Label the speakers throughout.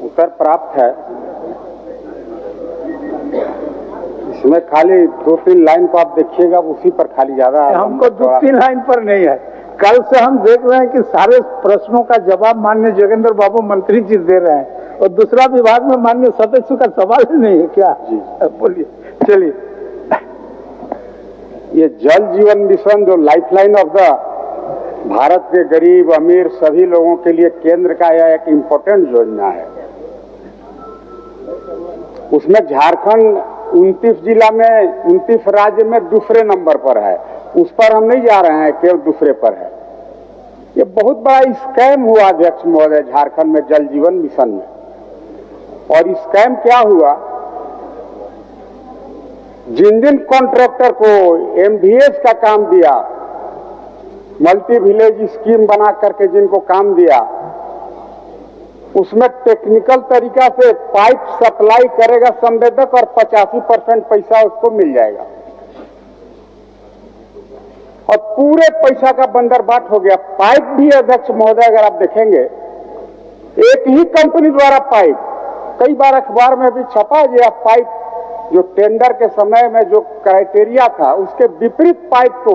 Speaker 1: उत्तर प्राप्त है। इसमें खाली 2-3 लाइन को आप देखिएगा, उसी पर खाली ज्यादा
Speaker 2: हमको 2-3 लाइन पर नहीं है। कल से हम देख रहे हैं कि सारे प्रश्नों का जवाब माननीय जोगेंद्र बाबू मंत्री जी दे रहे हैं, और दूसरा विभाग में माननीय सदस्य का सवाल ही नहीं है क्या? जी बोलिए। चलिए,
Speaker 1: ये जल जीवन मिशन जो लाइफलाइन ऑफ द भारत के गरीब अमीर सभी लोगों के लिए केंद्र का यह एक इम्पोर्टेंट योजना है। उसमें झारखंड 29 जिला में 29 राज्य में दूसरे नंबर पर है। उस पर हम नहीं जा रहे हैं, केवल दूसरे पर है। ये बहुत बड़ा स्कैम हुआ अध्यक्ष महोदय झारखंड में जल जीवन मिशन में। और स्कैम क्या हुआ, जिन कॉन्ट्रैक्टर को एमवीएस का काम दिया, मल्टी विलेज स्कीम बना करके जिनको काम दिया, उसमें टेक्निकल तरीका से पाइप सप्लाई करेगा संवेदक और 85% पैसा उसको मिल जाएगा, और पूरे पैसा का बंदरबाट हो गया। पाइप भी अध्यक्ष महोदय अगर आप देखेंगे, एक ही कंपनी द्वारा पाइप, कई बार अखबार में भी छपा गया, पाइप जो टेंडर के समय में जो क्राइटेरिया था उसके विपरीत पाइप को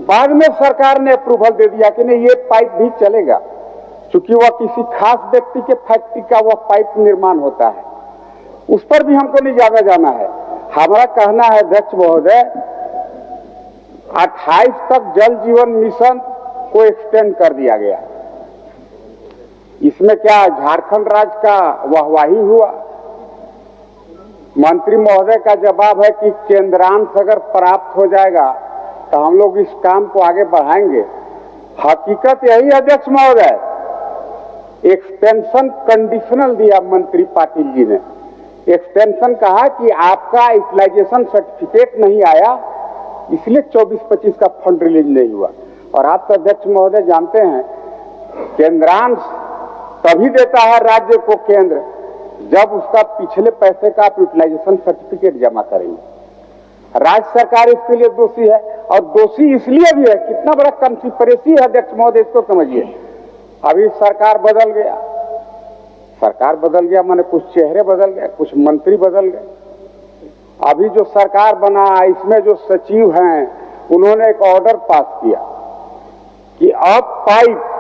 Speaker 1: बाद में सरकार ने अप्रूवल दे दिया कि नहीं, ये पाइप भी चलेगा, क्योंकि वह किसी खास व्यक्ति के फैक्ट्री का वह पाइप निर्माण होता है। उस पर भी हमको नहीं ज्यादा जाना है। हमारा कहना है अध्यक्ष महोदय, 28 तक जल जीवन मिशन को एक्सटेंड कर दिया गया। इसमें क्या झारखंड राज्य का वाहवाही हुआ? मंत्री महोदय का जवाब है कि केंद्रांश अगर प्राप्त हो जाएगा तो हम लोग इस काम को आगे बढ़ाएंगे। हकीकत यही अध्यक्ष महोदय, एक्सटेंशन कंडीशनल दिया मंत्री पाटिल जी ने। एक्सटेंशन कहा कि आपका यूटिलाइजेशन सर्टिफिकेट नहीं आया, इसलिए 24-25 का फंड रिलीज नहीं हुआ। और आप तो अध्यक्ष महोदय जानते हैं, केंद्रांश तभी देता है राज्य को केंद्र जब उसका पिछले पैसे का आप यूटिलाइजेशन सर्टिफिकेट जमा करेंगे। राज्य सरकार इसके लिए दोषी है, और दोषी इसलिए भी है, कितना बड़ा कंस्पिरेसी है अध्यक्ष महोदय, इसको समझिए। अभी सरकार बदल गया, सरकार बदल गया माने कुछ चेहरे बदल गए, कुछ मंत्री बदल गए। अभी जो सरकार बना, इसमें जो सचिव हैं, उन्होंने एक ऑर्डर पास किया कि अब पाइप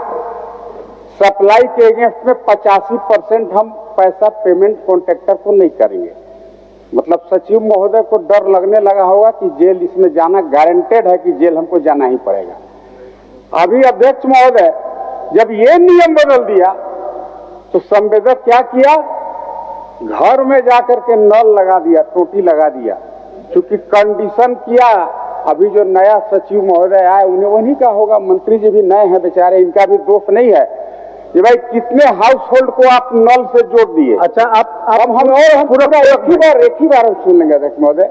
Speaker 1: सप्लाई के अगेंस्ट में 85% हम पैसा पेमेंट कॉन्ट्रैक्टर को नहीं करेंगे। मतलब सचिव महोदय को डर लगने लगा होगा कि जेल इसमें जाना गारंटेड है, कि जेल हमको जाना ही पड़ेगा। अभी अध्यक्ष महोदय जब ये नियम बदल दिया तो संवेदक क्या किया, घर में जाकर के नल लगा दिया, टोटी लगा दिया, क्योंकि कंडीशन किया। अभी जो नया सचिव महोदय आए, उन्हें वही का होगा, मंत्री जी भी नए हैं बेचारे, इनका भी दोष नहीं है कि भाई कितने हाउस होल्ड को आप नल से जोड़ दिए।
Speaker 2: अच्छा, आप
Speaker 1: अब हम पूरा एक ही बार सुन लेंगे अध्यक्ष महोदय।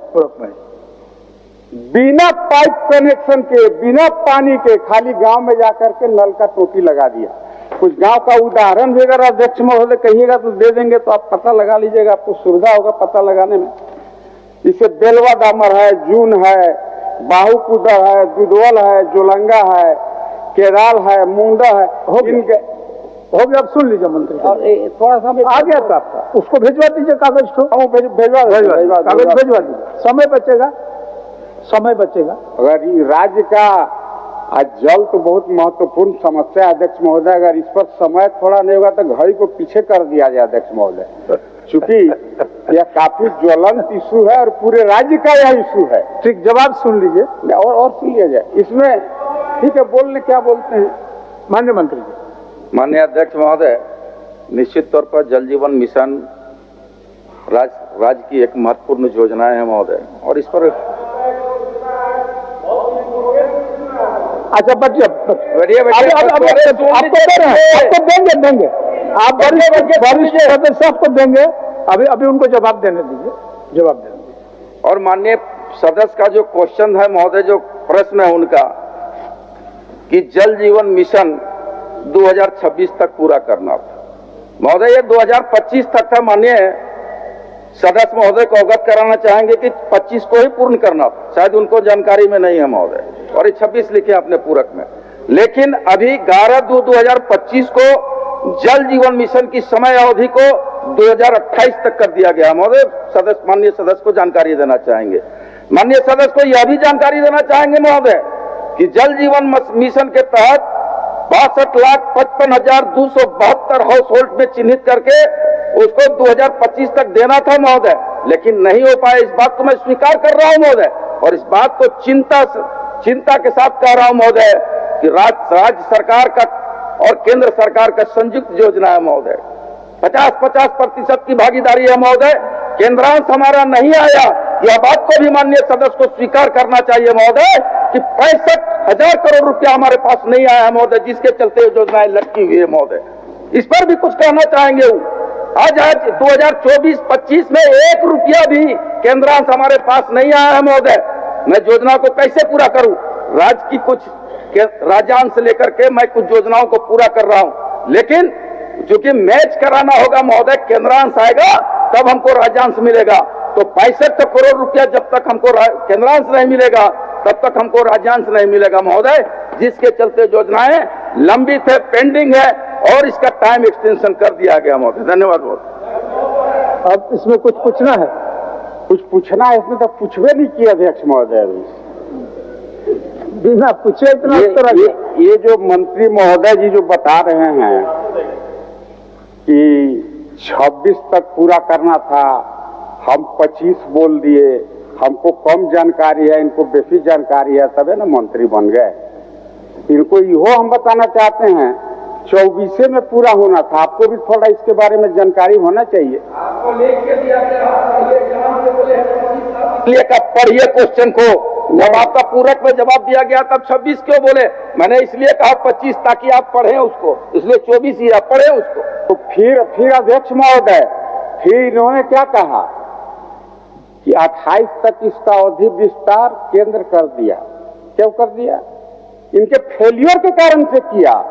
Speaker 1: बिना पाइप कनेक्शन के, बिना पानी के, खाली गांव में जाकर के नल का टोटी लगा दिया। कुछ गांव का उदाहरण भी अगर अध्यक्ष महोदय कहिएगा तो दे देंगे, तो आप पता लगा लीजिएगा, आपको सुविधा होगा पता लगाने में। जैसे बेलवा दामर है, जून है, बाहुकुदर है, दुधवल है, जोलंगा है, केदाल है, मुंडा है, हो गया। अब सुन लीजिए मंत्री, और थोड़ा सा आ गया था आपका, उसको भिजवा दीजिए कागज को, भेजवा कागज भिजवा दीजिए, समय बचेगा, समय बचेगा। अगर राज्य का जल तो बहुत महत्वपूर्ण समस्या है अध्यक्ष महोदय, अगर इस पर समय थोड़ा नहीं होगा तो घड़ी को पीछे कर दिया जाए अध्यक्ष महोदय, क्योंकि यह काफी ज्वलंत इशू है और पूरे राज्य का यह इशू है। ठीक, जवाब सुन लीजिए और सुन लिया जाए इसमें। ठीक है, बोलने क्या बोलते हैं माननीय मंत्री जी।
Speaker 3: माननीय अध्यक्ष महोदय, निश्चित तौर पर जल जीवन मिशन राज्य की एक महत्वपूर्ण योजना है महोदय, और इस पर
Speaker 2: अच्छा बच्चे आपको देंगे, आप सदस्य आपको देंगे, अभी उनको जवाब देने दीजिए, जवाब देने दीजिए।
Speaker 3: और माननीय सदस्य का जो क्वेश्चन है महोदय, जो प्रश्न है उनका कि जल जीवन मिशन 2026 तक पूरा करना था महोदय, ये 2025 तक था। माननीय सदस्य महोदय को अवगत कराना चाहेंगे कि 25 को ही पूर्ण करना था, शायद उनको जानकारी में नहीं है महोदय, और ये 26 लिखे अपने पूरक में। लेकिन अभी 11/2/2025 को जल जीवन मिशन की समय अवधि को 2028 तक कर दिया गया। महोदय सदस्य, माननीय सदस्य को जानकारी देना चाहेंगे। माननीय सदस्य को यह भी जानकारी देना चाहेंगे महोदय कि जल जीवन मिशन के तहत 62,55,272 हाउस होल्ड में चिन्हित करके उसको 2025 तक देना था महोदय, लेकिन नहीं हो पाया। इस बात को मैं स्वीकार कर रहा हूं महोदय, और इस बात को चिंता के साथ कह रहा हूं महोदय कि राज्य सरकार का और केंद्र सरकार का संयुक्त योजना है महोदय। 50-50% की भागीदारी है महोदय। केंद्रांश हमारा नहीं आया, यह बात को भी माननीय सदस्य को स्वीकार करना चाहिए महोदय कि 65,000 करोड़ रुपया हमारे पास नहीं आया है महोदय, जिसके चलते योजनाएं लटकी हुई है महोदय। इस पर भी कुछ कहना चाहेंगे। आज 2024-25 में 1 रुपया भी केंद्रांश हमारे पास नहीं आया है महोदय। मैं योजना को कैसे पूरा करूं? राज्य की कुछ राज्यांश लेकर के मैं कुछ योजनाओं को पूरा कर रहा हूं, लेकिन चूंकि मैच कराना होगा महोदय, केंद्रांश आएगा तब हमको राज्यांश मिलेगा। तो 65 करोड़ रुपया जब तक हमको केंद्रांश नहीं मिलेगा तब तक हमको राज्यांश नहीं मिलेगा महोदय, जिसके चलते योजनाएं लंबित है, पेंडिंग है, और इसका टाइम एक्सटेंशन कर दिया गया महोदय। धन्यवाद महोदय।
Speaker 2: अब इसमें कुछ पूछना है?
Speaker 1: कुछ पूछना है इसमें तो पूछवे नहीं किया अध्यक्ष महोदय।
Speaker 2: बिना पूछे इतना
Speaker 1: ये जो मंत्री महोदय जी जो बता रहे हैं कि 26 तक पूरा करना था, हम 25 बोल दिए, हमको कम जानकारी है, इनको बेसिक जानकारी है, तबे ना मंत्री बन गए। इनको यो हम बताना चाहते हैं 24 में पूरा होना था। आपको भी थोड़ा इसके बारे में जानकारी होना चाहिए।
Speaker 3: आपको लिख के दिया गया, पढ़िए क्वेश्चन को। जब आपका पूरक में जवाब दिया गया तब 26 क्यों बोले? मैंने इसलिए कहा 25 ताकि आप पढ़ें उसको, इसलिए 24 ही आप पढ़ें उसको।
Speaker 1: तो फिर अध्यक्ष महोदय, फिर इन्होंने क्या कहा कि 28 तक इसका अवधि विस्तार केंद्र कर दिया। क्यों कर दिया? इनके फेलियर के कारण से किया,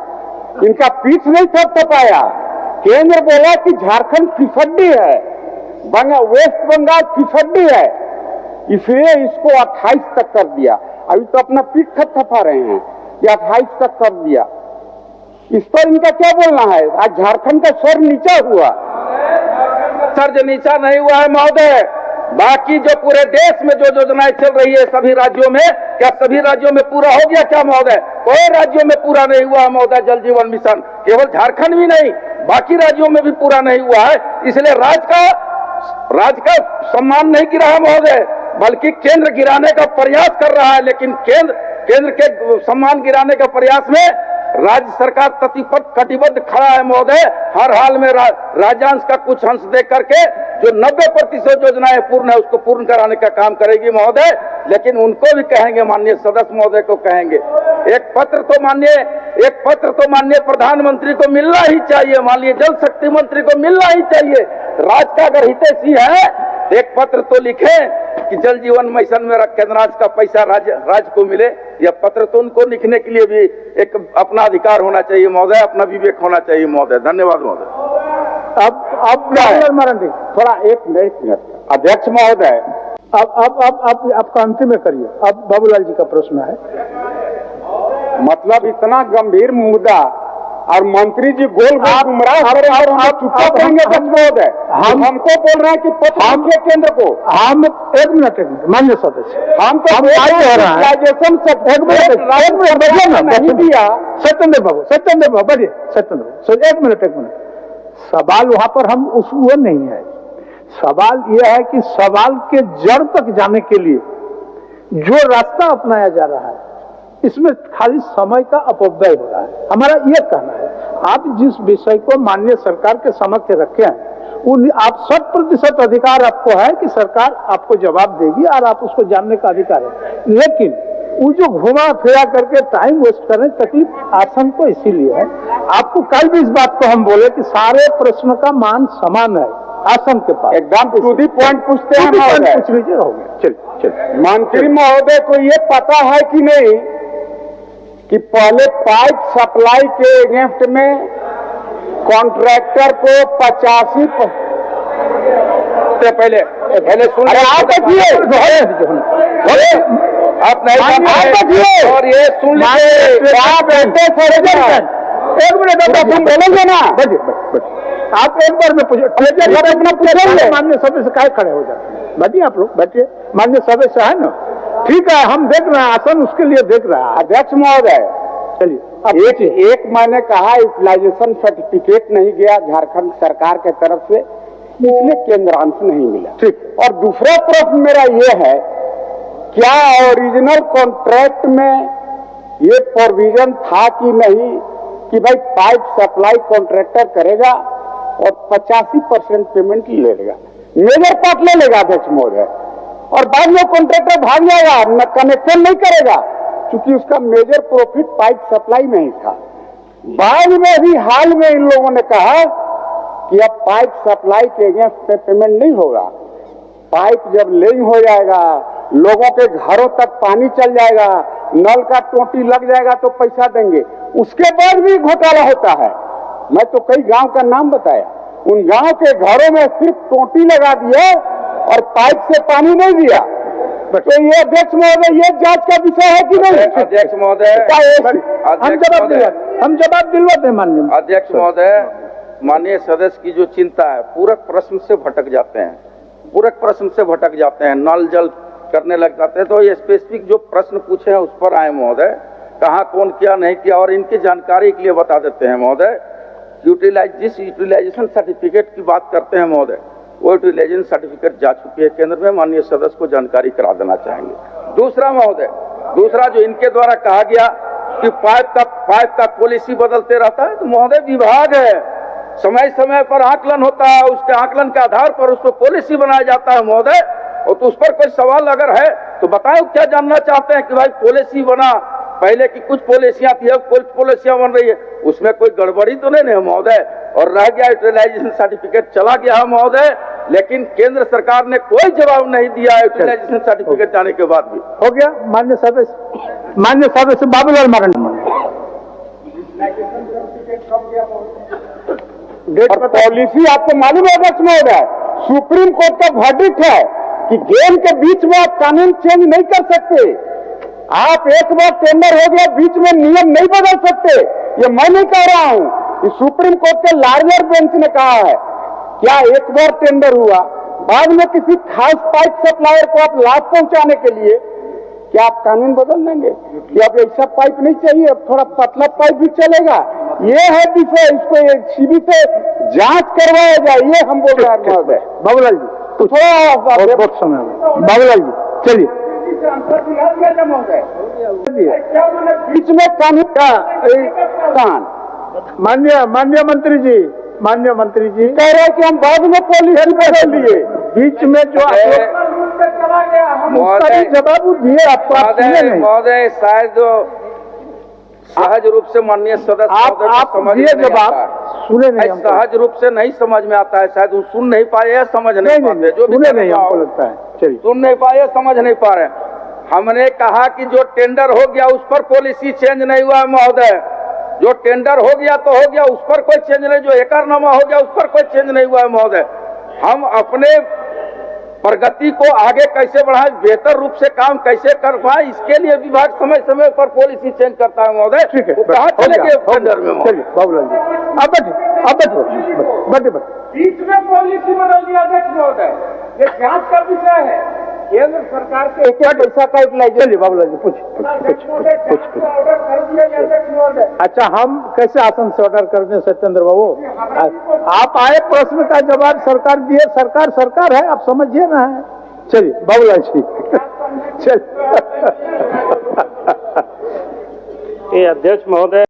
Speaker 1: इनका पीठ नहीं थपथपाया। केंद्र बोला कि झारखंड फिसड्डी है, वेस्ट बंगाल फिसड्डी है, इसलिए इसको 28 तक कर दिया। अभी तो अपना पीठ थपथपा रहे हैं कि 28 तक कर दिया। इस पर इनका क्या बोलना है? आज झारखंड का स्वर नीचा हुआ।
Speaker 3: सर जो नीचा नहीं हुआ है महोदय, बाकी जो पूरे देश में जो योजनाएं चल रही है सभी राज्यों में, क्या सभी राज्यों में पूरा हो गया क्या महोदय? कोई राज्यों में पूरा नहीं हुआ है महोदय। जल जीवन मिशन केवल झारखंड भी नहीं, बाकी राज्यों में भी पूरा नहीं हुआ है। इसलिए राज्य का सम्मान नहीं गिरा है महोदय, बल्कि केंद्र गिराने का प्रयास कर रहा है। लेकिन केंद्र के सम्मान गिराने के प्रयास में राज्य सरकार कटिबद्ध खड़ा है महोदय। हर हाल में राज्यांश का कुछ अंश दे करके जो 90% योजनाएं पूर्ण है उसको पूर्ण कराने का काम करेगी महोदय। लेकिन उनको भी कहेंगे, माननीय सदस्य महोदय को कहेंगे, एक पत्र तो माननीय प्रधानमंत्री को मिलना ही चाहिए, माननीय जल शक्ति मंत्री को मिलना ही चाहिए। राज्य का अगर हितैषी है एक पत्र तो लिखे कि जल जीवन मिशन में केंद्रांश का पैसा राज्य को मिले। यह पत्र तो उनको लिखने के लिए भी एक अपना अधिकार होना चाहिए महोदय, अपना विवेक होना चाहिए महोदय। धन्यवाद महोदय।
Speaker 2: अब
Speaker 1: थोड़ा एक मिनट अध्यक्ष महोदय,
Speaker 2: अब आपका अंतिम में करिए। अब बाबूलाल जी का प्रश्न है।
Speaker 1: मतलब इतना गंभीर मुद्दा और मंत्री जी गोल गुमराह करेंगे महोदय। हमको बोल रहे हैं कि पत्र केंद्र को।
Speaker 2: हम एक मिनट मान्य सदस्य,
Speaker 1: हम तो
Speaker 2: नहीं दिया। सत्येंद्र बाबू बढ़िए। सत्येंद्र एक मिनट सवाल वहां पर हम वो नहीं है। सवाल यह है कि सवाल के जड़ तक जाने के लिए जो रास्ता अपनाया जा रहा है इसमें खाली समय का अपव्यय हो रहा है। हमारा यह कहना है, आप जिस विषय को माननीय सरकार के समक्ष रखे हैं आप 100% अधिकार आपको है कि सरकार आपको जवाब देगी और आप उसको जानने का अधिकार है। लेकिन वो जो घुमा फिरा करके टाइम वेस्ट करें, तकलीफ आसन को इसीलिए है। आपको कल भी इस बात को हम बोले कि सारे प्रश्नों का मान समान है आसन के पास।
Speaker 1: एकदम टू दी पॉइंट पूछते हैं महोदय।
Speaker 2: पूछ लीजिए, हो गया। चलिए
Speaker 1: मंत्री महोदय को ये पता है कि नहीं कि पहले पाइप सप्लाई के अगेंस्ट में कॉन्ट्रैक्टर को 85 से पहले सुन आप देखिए
Speaker 3: आप नहीं और ये सुन लीजिए
Speaker 2: एक मिनट
Speaker 1: तुम बोलेंगे ना?
Speaker 2: आप एक बार में पूछे मान्य सदस्य काय खड़े हो जाते हैं? बैठिए आप लोग, बैठिए, मान्य सदस्य है ना, ठीक है, हम देख रहे हैं, आसन उसके लिए देख रहा है।
Speaker 1: अध्यक्ष महोदय,
Speaker 2: चलिए
Speaker 1: एक मैंने कहा यूटिलाइजेशन सर्टिफिकेट नहीं गया झारखंड सरकार के तरफ से, इसलिए केंद्रांश नहीं मिला।
Speaker 2: ठीक।
Speaker 1: और दूसरा प्रश्न मेरा ये है, क्या ओरिजिनल कॉन्ट्रैक्ट में ये प्रोविजन था कि नहीं कि भाई पाइप सप्लाई कॉन्ट्रैक्टर करेगा और 85% पेमेंट ले लेगा, मेजर पार्ट ले लेगा अध्यक्ष महोदय, और बाद में कॉन्ट्रैक्टर भाग जाएगा, कनेक्शन नहीं करेगा, क्योंकि उसका मेजर प्रॉफिट पाइप सप्लाई में ही था। बाद में भी हाल में इन लोगों ने कहा कि अब पाइप सप्लाई के अगेंस्ट पे पेमेंट नहीं होगा, पाइप जब लेइंग हो जाएगा, लोगों के घरों तक पानी चल जाएगा, नल का टोटी लग जाएगा तो पैसा देंगे, उसके बाद भी घोटाला होता है। मैं तो कई गांव का नाम बताया, उन गांव के घरों में सिर्फ टोटी लगा दिया और पाइप से पानी नहीं दिया। तो ये अध्यक्ष महोदय, ये जांच का विषय है कि नहीं?
Speaker 3: अध्यक्ष महोदय,
Speaker 2: हम जवाब दिलवाते हैं माननीय
Speaker 3: अध्यक्ष महोदय, माननीय सदस्य की जो चिंता है, पूरक प्रश्न से भटक जाते हैं, पूरक प्रश्न से भटक जाते हैं, नल जल करने लग जाते हैं। तो ये स्पेसिफिक जो प्रश्न पूछे हैं उस पर आए महोदय, कहाँ कौन किया नहीं किया, और इनकी जानकारी के लिए बता देते हैं महोदय। जिस यूटिलाइजेशन सर्टिफिकेट की बात करते हैं महोदय, वो यूटिलाइजेशन सर्टिफिकेट जा चुकी है केंद्र में, माननीय सदस्य को जानकारी करा देना चाहेंगे। दूसरा महोदय, दूसरा जो इनके द्वारा कहा गया कि पाइप का पॉलिसी बदलते रहता है, तो महोदय विभाग है, समय समय पर आकलन होता है, उसके आकलन के आधार पर उसको पॉलिसी बनाया जाता है महोदय। और तो उस पर कोई सवाल अगर है तो बताओ, क्या जानना चाहते हैं कि भाई पॉलिसी बना, पहले की कुछ पॉलिसियां थी, अब कुछ पॉलिसियां बन रही है, उसमें कोई गड़बड़ी तो नहीं है महोदय? और रह गया यूटिलाइजेशन सर्टिफिकेट, चला गया है महोदय, लेकिन केंद्र सरकार ने कोई जवाब नहीं दिया यूटिलाइजेशन सर्टिफिकेट जाने के बाद भी।
Speaker 2: हो गया मान्य सदस्य बाबूलाल मरांडी।
Speaker 1: और पॉलिसी आपको मालूम है अध्यक्ष महोदय, सुप्रीम कोर्ट का वर्डिक्ट है कि गेम के बीच में आप कानून चेंज नहीं कर सकते। आप एक बार टेंडर हो गया, बीच में नियम नहीं बदल सकते। ये मैं नहीं कह रहा हूं, ये सुप्रीम कोर्ट के लार्जर बेंच ने कहा है। क्या एक बार टेंडर हुआ, बाद में किसी खास पाइप सप्लायर को आप लाभ पहुंचाने के लिए क्या आप कानून बदल देंगे कि अब ऐसा पाइप नहीं चाहिए, अब थोड़ा पतला पाइप भी चलेगा? ये है विषय, इसको सीबी से जांच करवाया जाए, ये हम बोल रहे हैं महोदय।
Speaker 2: बाबूलाल जी
Speaker 1: तो थोड़ा
Speaker 2: बहुत समय, बाबूलाल जी चलिए,
Speaker 1: बीच में कानून का
Speaker 2: माननीय मंत्री जी
Speaker 1: कह रहे हैं कि हम बाद में पॉलिसी बदल दिए,
Speaker 2: बीच में जो जवाब दिए आपको
Speaker 3: महोदय, शायद सहज रूप से माननीय सदस्य
Speaker 2: आप दिए जवाब सुने नहीं,
Speaker 3: सहज रूप से नहीं समझ में आता है, शायद वो सुन नहीं पाए या समझ नहीं पाते, जो
Speaker 2: सुने नहीं हमको लगता है, चलिए
Speaker 3: सुन नहीं पाए, समझ नहीं पा रहे। हमने कहा कि जो टेंडर हो गया उस पर पॉलिसी चेंज नहीं हुआ है महोदय, जो टेंडर हो गया तो हो गया, उस पर कोई चेंज नहीं, जो एकरनामा हो गया उस पर कोई चेंज नहीं हुआ है महोदय। हम अपने प्रगति को आगे कैसे बढ़ाएं, बेहतर रूप से काम कैसे कर पाए, इसके लिए विभाग समय समय पर पॉलिसी चेंज करता है महोदय।
Speaker 2: ठीक है,
Speaker 3: कहाँ चले गए टेंडर में?
Speaker 2: चलिए बाबूलाल जी आप बैठिए,
Speaker 1: बीच में पॉलिसी बदल दिया अध्यक्ष महोदय, ये जांच का विषय है, केंद्र सरकार के क्या पैसा का यूटिलाइजेशन।
Speaker 2: चलिए बाबूलाल जी कुछ। अच्छा, हम कैसे आसन से ऑर्डर कर दें सत्येंद्र बाबू? आप आए, प्रश्न का जवाब सरकार दिए, सरकार है, आप समझिए ना है। चलिए बाबूलाल जी चलिए।
Speaker 4: अध्यक्ष महोदय,